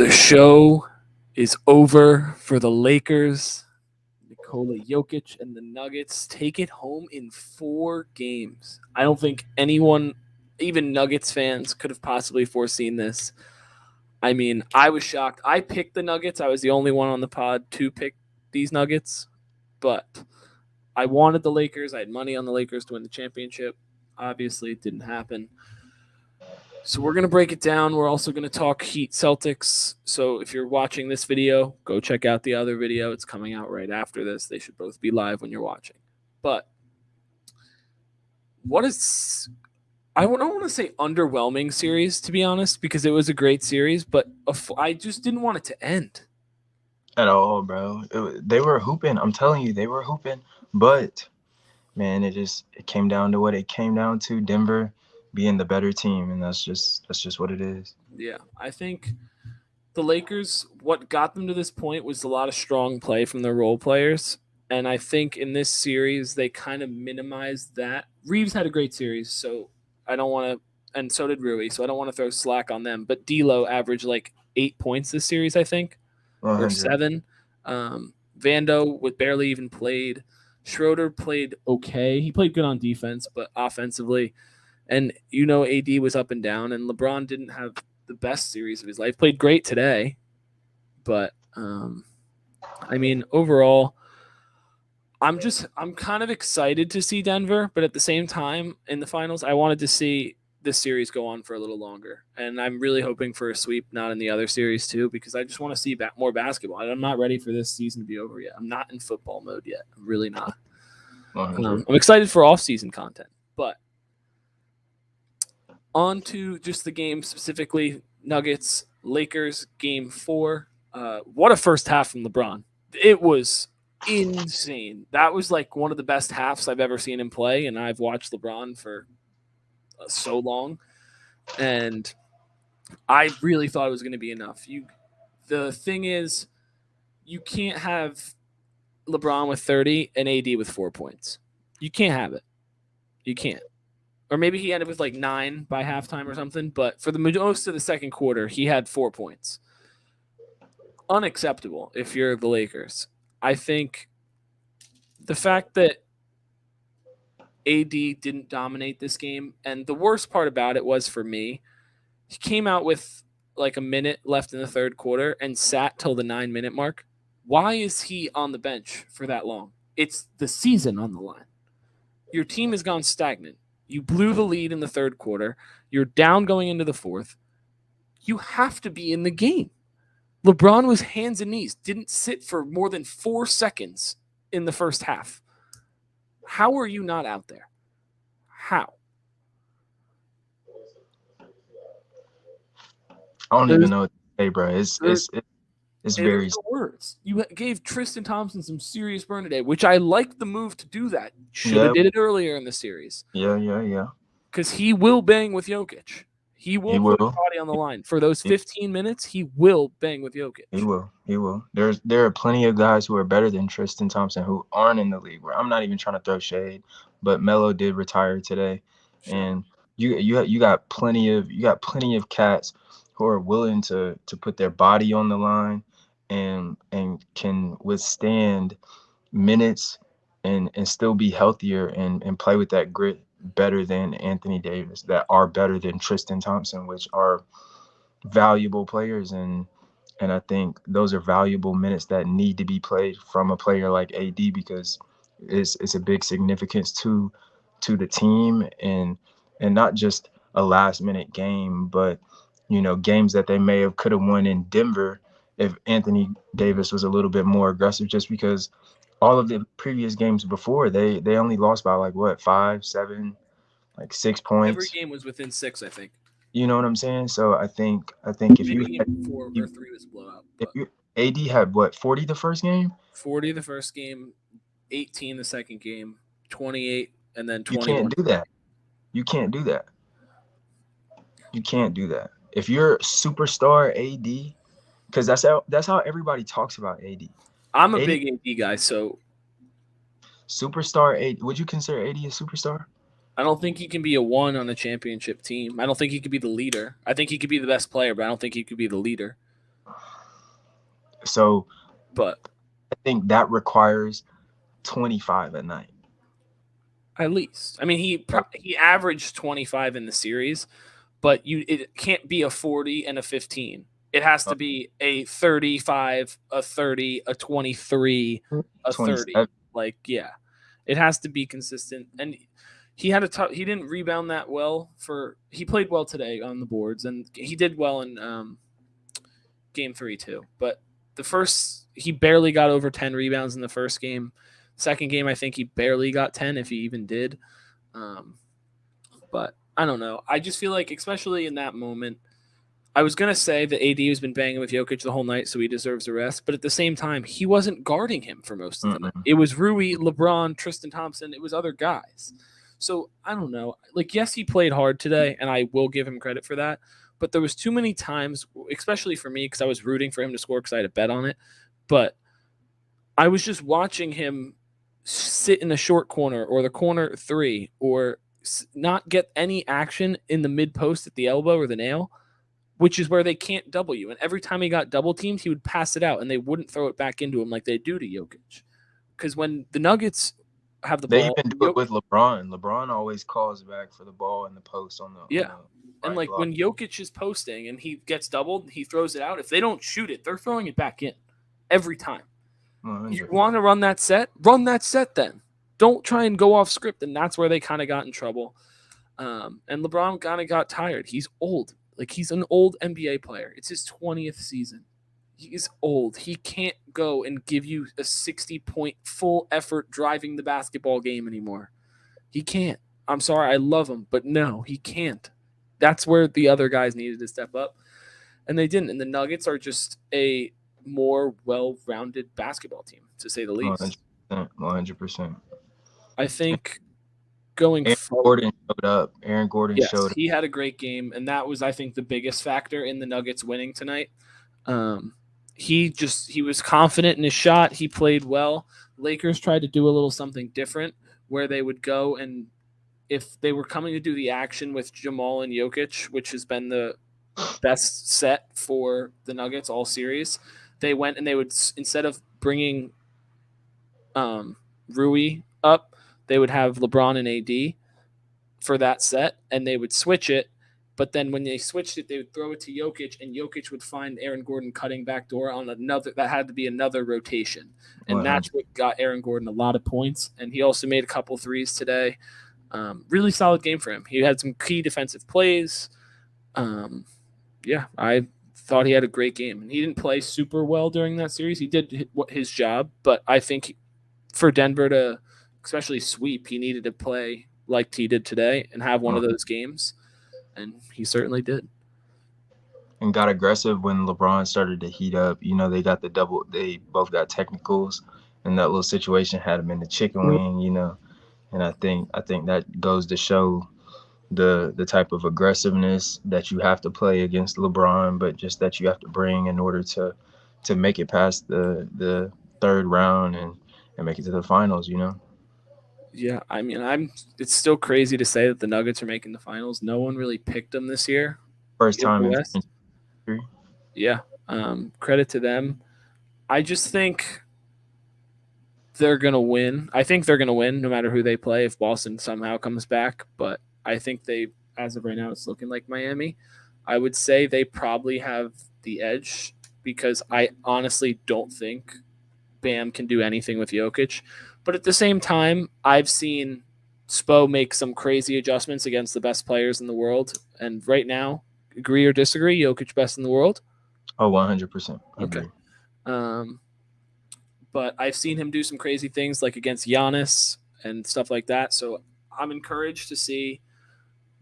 The show is over for the Lakers. Nikola Jokic and the Nuggets take it home in 4 games. I don't think anyone, even Nuggets fans, could have possibly foreseen this. I mean, I was shocked. I picked the Nuggets. I was the only one on the pod to pick these Nuggets, but I wanted the Lakers. I had money on the Lakers to win the championship. Obviously, it didn't happen. So we're going to break it down. We're also going to talk Heat Celtics. So if you're watching this video, go check out the other video. It's coming out right after this. They should both be live when you're watching. But what is I don't want to say underwhelming series, to be honest, because it was a great series, but I just didn't want it to end. At all, bro. They were hooping. I'm telling you, they were hooping. But man, it came down to what it came down to. Denver being the better team, and that's just what it is. Yeah, I think the Lakers, what got them to this point was a lot of strong play from their role players. And I think in this series, they kind of minimized that. Reeves had a great series, so I don't want to, and so did Rui, so I don't want to throw slack on them. But D'Lo averaged like 8 points this series, I think, or 100. 7. Vando with barely even played. Schroeder played okay. He played good on defense, but offensively, and AD was up and down, and LeBron didn't have the best series of his life. Played great today, but I mean, overall, I'm kind of excited to see Denver, but at the same time, in the finals, I wanted to see this series go on for a little longer, and I'm really hoping for a sweep, not in the other series too, because I just want to see more basketball. I'm not ready for this season to be over yet. I'm not in football mode yet. I'm really not. 100. I'm excited for off-season content, but on to just the game specifically. Nuggets, Lakers, game 4. What a first half from LeBron. It was insane. That was like one of the best halves I've ever seen him play, and I've watched LeBron for so long. And I really thought it was going to be enough. The thing is, you can't have LeBron with 30 and AD with 4 points. You can't have it. You can't. Or maybe he ended with like 9 by halftime or something. But for the most of the second quarter, he had 4 points. Unacceptable if you're the Lakers. I think the fact that AD didn't dominate this game, and the worst part about it was for me, he came out with like a minute left in the third quarter and sat till the 9-minute mark. Why is he on the bench for that long? It's the season on the line. Your team has gone stagnant. You blew the lead in the third quarter. You're down going into the fourth. You have to be in the game. LeBron was hands and knees, didn't sit for more than 4 seconds in the first half. How are you not out there? How? I don't even know what to say, bro. It's There's very no words. You gave Tristan Thompson some serious burn today, which I like the move to do that. Should have yeah did it earlier in the series. yeah. Because he will bang with Jokic. He He will put his will. body on the line. For those He, 15 minutes, he will bang with he Jokic. will. He will. There are plenty of guys who are better than Tristan Thompson who aren't in the league. Where I'm not even trying to throw shade, but Melo did retire today, Sure. and you got plenty of cats who are willing to put their body on the line, and can withstand minutes and still be healthier and play with that grit better than Anthony Davis, that are better than Tristan Thompson, which are valuable players. And I think those are valuable minutes that need to be played from a player like AD, because it's a big significance to the team, and not just a last minute game, but games that they may have could have won in Denver if Anthony Davis was a little bit more aggressive, just because all of the previous games before they only lost by like what, 5, 7, like 6 points. Every game was within 6, I think. You know what I'm saying? So I think if you Maybe had game 4 or you 3 was a blowout. if But you AD had what, 40 the first game, 40 the first game, 18 the second game, 28, and then you 21. can't do that. You can't do that. You can't do that. If you're superstar AD, because that's how everybody talks about AD. I'm a AD big AD guy, so superstar AD. Would you consider AD a superstar? I don't think he can be a 1 on a championship team. I don't think he could be the leader. I think he could be the best player, but I don't think he could be the leader. So but I think that requires 25 a night. at least, I mean, he averaged 25 in the series, but it can't be a 40 and a 15. It has to be a 35, a 30, a 23, a 30. 27. Like, yeah, it has to be consistent. And he had a tough. He didn't rebound that well. He played well today on the boards, and he did well in game 3 too. But the first, he barely got over 10 rebounds in the first game. Second game, I think he barely got 10, if he even did. Um, but I don't know. I just feel like, especially in that moment, I was gonna say that AD has been banging with Jokic the whole night, so he deserves a rest. But at the same time, he wasn't guarding him for most of the night. Mm-mm. It was Rui, LeBron, Tristan Thompson. It was other guys. So I don't know. Like, yes, he played hard today, and I will give him credit for that. But there was too many times, especially for me, because I was rooting for him to score because I had a bet on it. But I was just watching him sit in the short corner or the corner 3, or not get any action in the mid post at the elbow or the nail, which is where they can't double you. And every time he got double teamed, he would pass it out, and they wouldn't throw it back into him like they do to Jokic. Because when the Nuggets have the They ball, even do it with LeBron. LeBron always calls back for the ball in the post on yeah. the And right like block. when Jokic is posting and he gets doubled, he throws it out. If they don't shoot it, they're throwing it back in every time. You 100. want to run that set? Run that set then. Don't try and go off script. And that's where they kind of got in trouble. And LeBron kind of got tired. He's old. Like, he's an old NBA player. It's his 20th season. He's old. He can't go and give you a 60-point full effort driving the basketball game anymore. He can't. I'm sorry. I love him, but no, he can't. That's where the other guys needed to step up, and they didn't. And the Nuggets are just a more well-rounded basketball team, to say the least. 100%. 100%. I think going Aaron forward, Gordon showed up. Aaron Gordon yes, showed up. he had a great game, and that was, I think, the biggest factor in the Nuggets winning tonight. Um, he was confident in his shot. He played well. Lakers tried to do a little something different, where they would go, and if they were coming to do the action with Jamal and Jokic, which has been the best set for the Nuggets all series, they went and they would, instead of bringing Rui up, they would have LeBron and AD for that set, and they would switch it. But then when they switched it, they would throw it to Jokic, and Jokic would find Aaron Gordon cutting back door on another. That had to be another rotation, and that's 100. what got Aaron Gordon a lot of points. And he also made a couple threes today. Really solid game for him. He had some key defensive plays. Um, yeah, I thought he had a great game, and he didn't play super well during that series. He did his job, but I think for Denver to especially sweep, he needed to play like he did today and have one of those games, and he certainly did. And got aggressive when LeBron started to heat up. You know, they got the double. They both got technicals, and that little situation had him in the chicken wing. You know, and I think that goes to show the type of aggressiveness that you have to play against LeBron, but just that you have to bring in order to make it past the third round and make it to the finals. You know, Yeah, I mean, It's still crazy to say that the Nuggets are making the finals. No one really picked them this year first in the time in West. history. Yeah, credit to them. I just think they're gonna win. I think they're gonna win no matter who they play if Boston somehow comes back. But I think they, as of right now, it's looking like Miami. I would say they probably have the edge because I honestly don't think Bam can do anything with Jokic. But at the same time, I've seen Spo make some crazy adjustments against the best players in the world. And right now, agree or disagree, Jokic best in the world. Oh, 100% Okay. agree. Um, but I've seen him do some crazy things like against Giannis and stuff like that. So I'm encouraged to see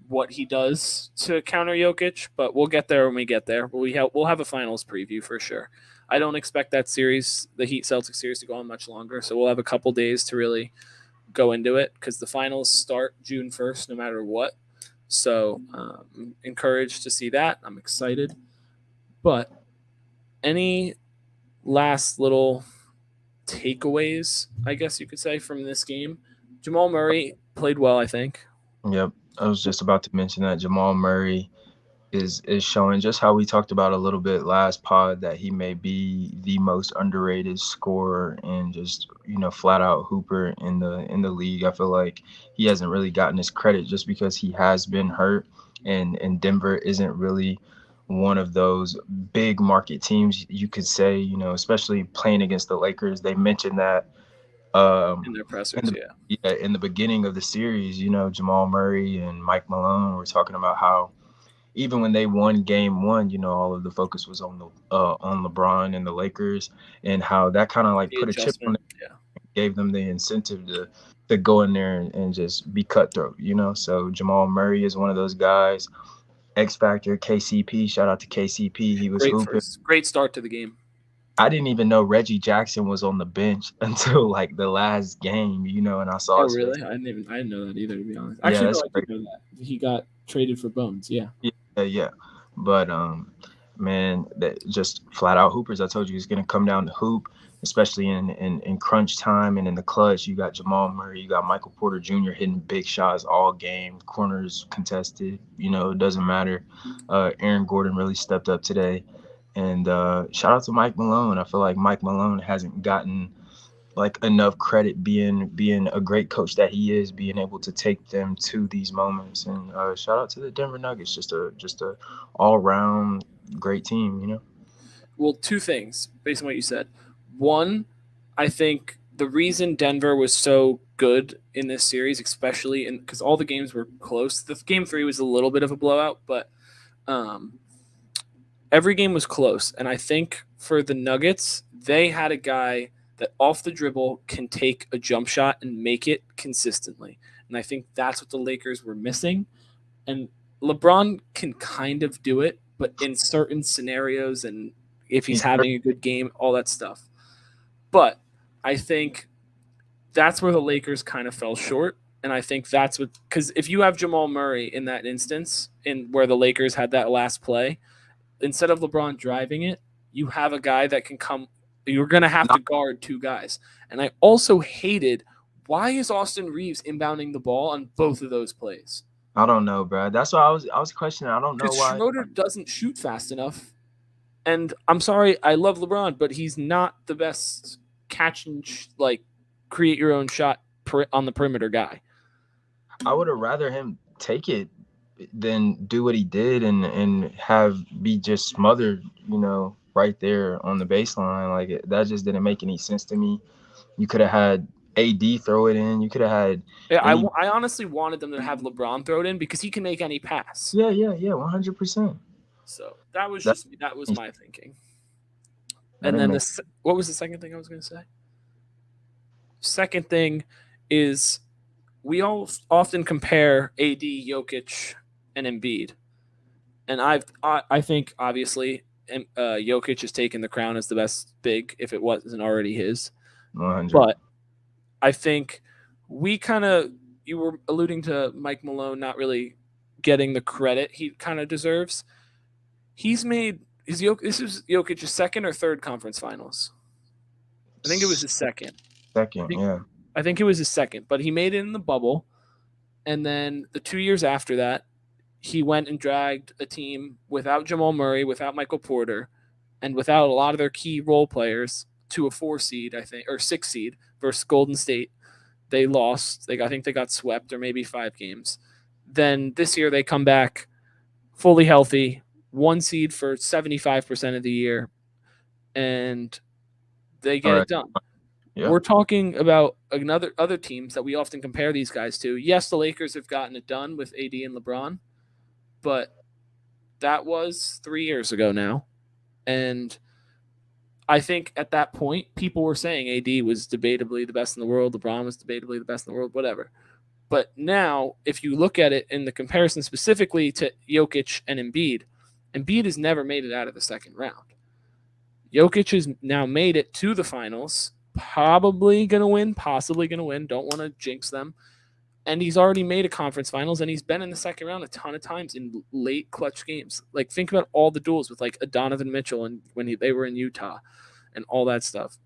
what he does to counter Jokic, but we'll get there when we get there. We'll have a finals preview for sure. I don't expect that series, the Heat Celtics series, to go on much longer, so we'll have a couple days to really go into it because the finals start June 1st, no matter what. So encouraged to see that. I'm excited. But any last little takeaways, I guess you could say, from this game? Jamal Murray played well, I think. Yep, I was just about to mention that Jamal Murray is showing just how we talked about a little bit last pod, that he may be the most underrated scorer and just, flat out hooper in the league. I feel like he hasn't really gotten his credit just because he has been hurt, and Denver isn't really one of those big market teams, you could say, especially playing against the Lakers. They mentioned that in their in pressers. the Yeah, in the beginning of the series, Jamal Murray and Mike Malone were talking about how even when they won game one, all of the focus was on LeBron and the Lakers, and how that kind of like the put a chip on adjustment. it, Yeah, gave them the incentive to go in there and just be cutthroat. So Jamal Murray is one of those guys. X Factor, KCP, shout out to KCP. He was hooping. great start to the game. I didn't even know Reggie Jackson was on the bench until like the last game, and I saw Oh, his face. really? I didn't know that either, to be honest. Yeah, Actually, no, that's I great. did know that. He got traded for Bones. Yeah. Yeah, yeah. But man, that just flat out hoopers. I told you it's gonna come down to hoop, especially in crunch time and in the clutch. You got Jamal Murray, you got Michael Porter Jr. hitting big shots all game. Corners contested. It doesn't matter. Aaron Gordon really stepped up today. And shout out to Mike Malone. I feel like Mike Malone hasn't gotten like enough credit, being a great coach that he is, being able to take them to these moments. And shout out to the Denver Nuggets, just a all round great team. Well, two things based on what you said. One, I think the reason Denver was so good in this series, especially in because all the games were close. The game three was a little bit of a blowout, but um, every game was close. And I think for the Nuggets, they had a guy that off the dribble can take a jump shot and make it consistently. And I think that's what the Lakers were missing. And LeBron can kind of do it, but in certain scenarios and if he's He's having a good game, all that stuff. But I think that's where the Lakers kind of fell short. And I think that's what, because if you have Jamal Murray in that instance, in where the Lakers had that last play, instead of LeBron driving it, you have a guy that can come. You're going to have to not. guard two guys. And I also hated, why is Austin Reeves inbounding the ball on both of those plays? I don't know, bro. That's why I was questioning. I don't know Because why. Schroeder doesn't shoot fast enough. And I'm sorry, I love LeBron, but he's not the best catch and like create your own shot on the perimeter guy. I would have rather him take it than do what he did and have be just smothered, right there on the baseline. Like that just didn't make any sense to me. You could have had AD throw it in. You could have had Yeah, any. I honestly wanted them to have LeBron throw it in because he can make any pass. Yeah, yeah, yeah, 100%. So that was That just that was my thinking. that And didn't then make. what was the second thing I was going to say? Second thing is we all often compare AD, Jokic, and Embiid, and I think obviously Jokic has taken the crown as the best big if it wasn't already his. 100. But I think we kind of you were alluding to Mike Malone not really getting the credit he kind of deserves. He's made this is Jokic's second or third conference finals. I think it was his second. I Second, think yeah. I think it was his second, but he made it in the bubble. And then the 2 years after that, he went and dragged a team without Jamal Murray, without Michael Porter, and without a lot of their key role players to a 4 seed, I think, or 6 seed versus Golden State. They lost. I think they got swept or maybe 5 games. Then this year they come back fully healthy, 1 seed for 75% of the year, and they All get right. it done. Yeah. We're talking about other teams that we often compare these guys to. Yes, the Lakers have gotten it done with AD and LeBron, but that was 3 years ago now. And I think at that point, people were saying AD was debatably the best in the world, LeBron was debatably the best in the world, whatever. But now, if you look at it in the comparison specifically to Jokic and Embiid, Embiid has never made it out of the second round. Jokic has now made it to the finals, probably going to win, possibly going to win. Don't want to jinx them. And he's already made a conference finals, and he's been in the second round a ton of times in late clutch games. Like, think about all the duels with like Donovan Mitchell and when they were in Utah and all that stuff.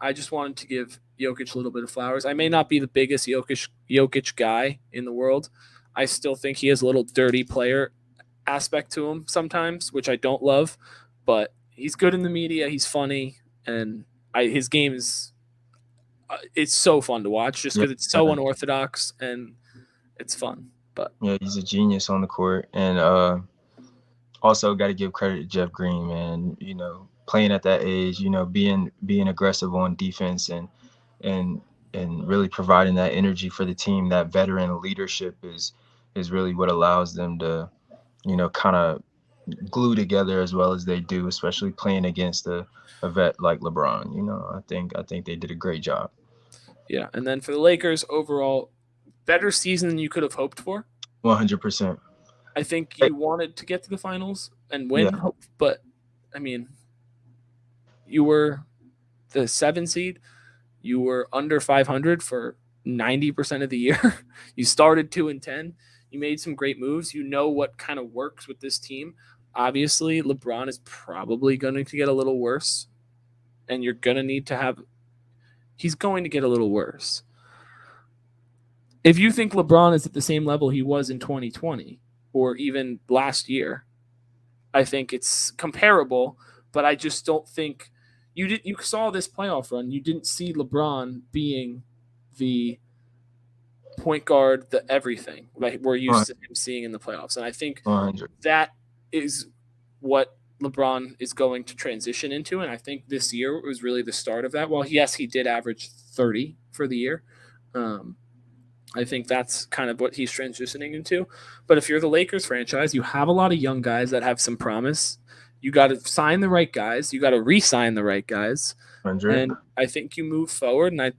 I just wanted to give Jokic a little bit of flowers. I may not be the biggest Jokic guy in the world. I still think he is a little dirty player aspect to him sometimes, which I don't love, but he's good in the media. He's funny, and his game is it's so fun to watch just Yeah, because it's so unorthodox and it's fun. But yeah, he's a genius on the court, and also got to give credit to Jeff Green, man. You know, playing at that age, you know, being aggressive on defense and and really providing that energy for the team. That veteran leadership is really what allows them to, you know, kind of glue together as well as they do, especially playing against a vet like LeBron. You know, I think they did a great job. yeah, and then for the Lakers overall, better season than you could have hoped for. 100%. I think you wanted to get to the finals and Yeah, win, but I mean, you were the 7 seed. You were under 500 for 90% of the year. You started 2-10. You made some great moves. You know what kind of works with this team. Obviously, LeBron is probably going to get a little worse, and you're going to need to have. He's going to get a little worse. If you think LeBron is at the same level he was in 2020 or even last year, I think it's comparable, but I just don't think you saw this playoff run. You didn't see LeBron being the point guard, the everything like we're used to him seeing in the playoffs. And I think 100. that is what LeBron is going to transition into. And I think this year was really the start of that. Well, yes, he did average 30 for the year. I think that's kind of what he's transitioning into. But if you're the Lakers franchise, you have a lot of young guys that have some promise. You got to sign the right guys. You got to re-sign the right guys. 100. And I think you move forward. And I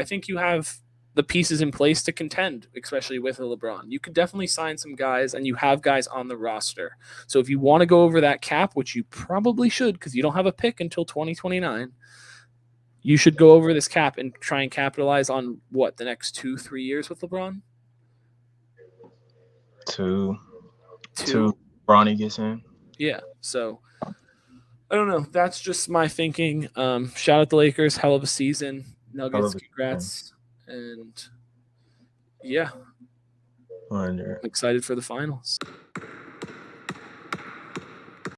think you have the pieces in place to contend, especially with a LeBron. You could definitely sign some guys, and you have guys on the roster. So if you want to go over that cap, which you probably should, because you don't have a pick until 2029, you should go over this cap and try and capitalize on what the next 2-3 years with LeBron. Two. Two. Bronny gets in. Yeah. So I don't know. That's just my thinking. Shout out the Lakers. Hell of a season. Nuggets. Congrats. And yeah, 100. I'm excited for the finals.